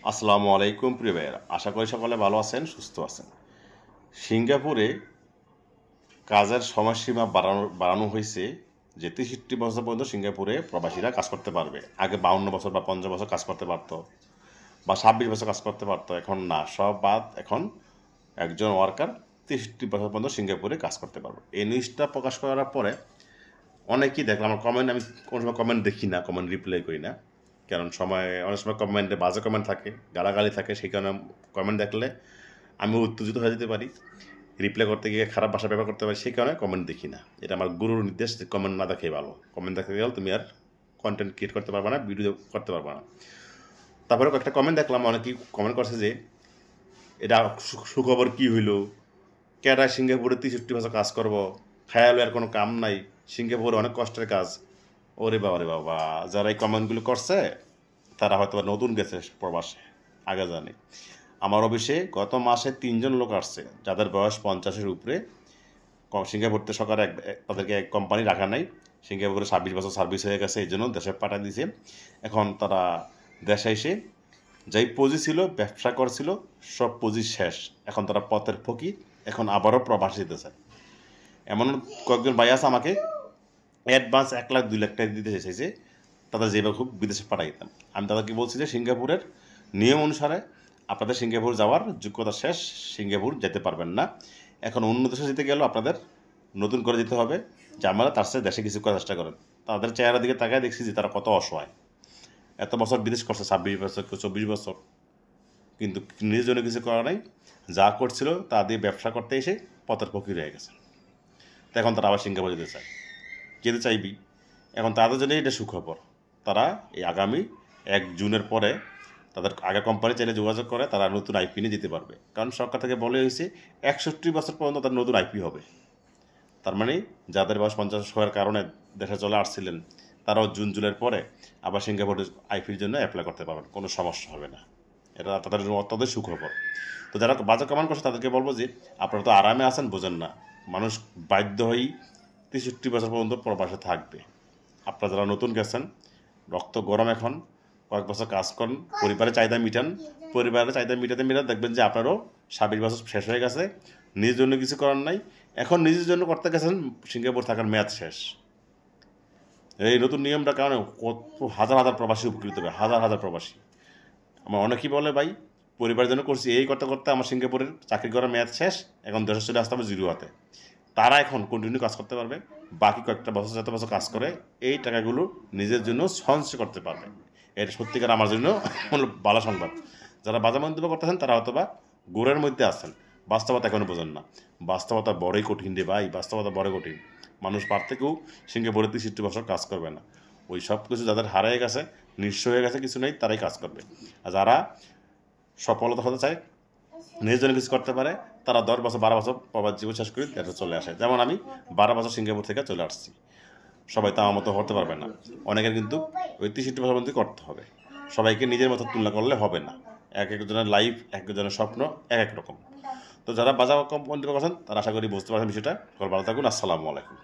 আসসালামু আলাইকুম প্রিয় ভাইয়েরা, আশা করি সকলে ভালো আছেন, সুস্থ আছেন। সিঙ্গাপুরে কাজের সময়সীমা বাড়ানো হয়েছে যে 63 বছর পর্যন্ত সিঙ্গাপুরে প্রবাসীরা কাজ করতে পারবে। আগে 52 বছর বা 50 বছর কাজ করতে পারতো, বা 26 বছর কাজ করতে পারতো। এখন না, সব বাদ। এখন একজন ওয়ার্কার 63 বছর পর্যন্ত সিঙ্গাপুরে কাজ করতে পারবে। এই নিউজটা প্রকাশ করার পরে অনেকেই দেখলাম। আমার কমেন্ট, আমি কোনো সময় কমেন্ট দেখি না, কমেন্ট রিপ্লাই করি না, কারণ অনেক সময় কমেন্টে বাজে কমেন্ট থাকে, গালাগালি থাকে। সেই কারণে কমেন্ট দেখলে আমি উত্তেজিত হয়ে যেতে পারি, রিপ্লাই করতে গিয়ে খারাপ ভাষা ব্যবহার করতে পারি। সেই কারণে কমেন্ট দেখি না। এটা আমার গুরুর নির্দেশ যে কমেন্ট না দেখে ভালো। কমেন্ট দেখতে গেলে তুমি আর কন্টেন্ট ক্রিয়েট করতে পারবে না, ভিডিও করতে পারবে না। তারপরে একটা কমেন্ট দেখলাম, অনেকেই কমেন্ট করছে যে এটা সুখবর কী হইল, কেডা সিঙ্গাপুরে 63 বছর কাজ করবো, খায়ালে আর কোনো কাম নাই, সিঙ্গাপুরে অনেক কষ্টের কাজ। ওরে বাবা রে বাবা, যারা এই কমেন্টগুলো করছে তারা হয়তো নতুন গেছে প্রবাসে, আগে জানে। আমার অফিসে গত মাসে 3 জন লোক আসছে যাদের বয়স 50-এর উপরে। সিঙ্গাপুরতে সরকার তাদেরকে এক কোম্পানি রাখা নাই। সিঙ্গাপুরে 26 বছর সার্ভিস হয়ে গেছে, এই জন্য দেশে পাঠিয়ে দিয়েছে। এখন তারা দেশে এসে যেই পুঁজি ছিল, ব্যবসা করছিল, সব পুঁজি শেষ। এখন তারা পথের ফকির, এখন আবারও প্রবাসী যেতে চায়। এমন কয়েকজন ভাই আছে আমাকে অ্যাডভান্স 1 লাখ 2 লাখ টাকা দিতে চাইছে, তাদের যেভাবে খুব বিদেশে পাঠাই দিতাম। আমি তাদেরকে বলছি যে সিঙ্গাপুরের নিয়ম অনুসারে আপনাদের সিঙ্গাপুর যাওয়ার যোগ্যতা শেষ, সিঙ্গাপুর যেতে পারবেন না। এখন অন্য দেশে যেতে গেলেও আপনাদের নতুন করে যেতে হবে। আমরা তার সাথে দেশে কিছু করার চেষ্টা করেন। তাদের চেহারা দিকে তাকায় দেখছি যে তারা কত অসহায়। এত বছর বিদেশ করছে, 26 বছর, 24 বছর, কিন্তু নিজের জন্য কিছু করা নাই। যা করছিল তা দিয়ে ব্যবসা করতে এসে পথের ফকির হয়ে গেছে। তো এখন তারা আবার সিঙ্গাপুর যেতে চাইবি। এখন তাদের জন্য এটা সুখবর। তারা এই আগামী 1 জুনের পরে তাদের আগের কোম্পানি চাইলে যোগাযোগ করে, তারা নতুন আইপি নিয়ে যেতে পারবে। কারণ সরকার থেকে বলে হয়েছে 61 বছর পর্যন্ত তার নতুন আইপি হবে। তার মানে যাদের বয়স 50 হওয়ার কারণে দেশে চলে আসছিলেন, তারাও জুন জুলাইয়ের পরে আবার সিঙ্গাপুরের আইপির জন্য অ্যাপ্লাই করতে পারবেন, কোনো সমস্যা হবে না। এটা তাদের জন্য অত্যন্ত সুখবর। তো যারা বাজে কমেন্ট করছে তাদেরকে বলবো যে আপনারা তো আরামে আছেন, বোঝেন না। মানুষ বাধ্য হয়েই 63 বছর পর্যন্ত প্রবাসে থাকবে। আপনারা যারা নতুন গেছেন, রক্ত গরম, এখন কয়েক বছর কাজ করেন, পরিবারের চাহিদা মিটান। পরিবারের চাহিদা মিটাতে দেখবেন যে আপনারও 26 বছর শেষ হয়ে গেছে, নিজের জন্য কিছু করার নাই। এখন নিজের জন্য করতে গেছেন, সিঙ্গাপুর থাকার মেয়াদ শেষ। এই নতুন নিয়মটার কারণে কত হাজার হাজার প্রবাসী উপকৃত হবে, হাজার হাজার প্রবাসী। আমার অনেকেই বলে ভাই, পরিবারের জন্য করছি, এই করতে করতে আমার সিঙ্গাপুরের চাকরি করার মেয়াদ শেষ, এখন দেশে চলে আসতে হবে জিরো হাতে। তারা এখন কন্টিনিউ কাজ করতে পারবে। বাকি কয়েকটা বছর, যত বছর কাজ করে এই টাকাগুলো নিজের জন্য সঞ্চয় করতে পারবে। এটা সত্যিকার আমার জন্য ভালো সংবাদ। যারা বাজে মন্তব্য করতেছেন তারা হয়তো বা গোড়ের মধ্যে আছেন, বাস্তবতা এখনও বোঝেন না। বাস্তবতা বড়ই কঠিন রে ভাই, বাস্তবতা বড় কঠিন। মানুষ পারতেকেও সিঙ্গাপুরে 63 বছর কাজ করবে না। ওই সব কিছু যাদের হারিয়ে গেছে, নিঃস্ব হয়ে গেছে, কিছু নেই, তারাই কাজ করবে। আর যারা সফলতা হতে চায়, নিজের জন্য কিছু করতে পারে, তারা 10 বছর 12 বছর প্রবাস জীবন শেষ করে দেশে চলে আসে। যেমন আমি 12 বছর সিঙ্গাপুর থেকে চলে আসছি। সবাই তো আমার মতো হতে পারবে না, অনেকের কিন্তু ওই 63 বছর মধ্যে করতে হবে। সবাইকে নিজের মতো তুলনা করলে হবে না। এক একজনের লাইফ, এক একজনের স্বপ্ন এক এক রকম। তো যারা বাজার কম মন্তব্য করছেন তারা আশা করি বুঝতে পারছেন বিষয়টা। ভালো থাকুন। আসসালামু আলাইকুম।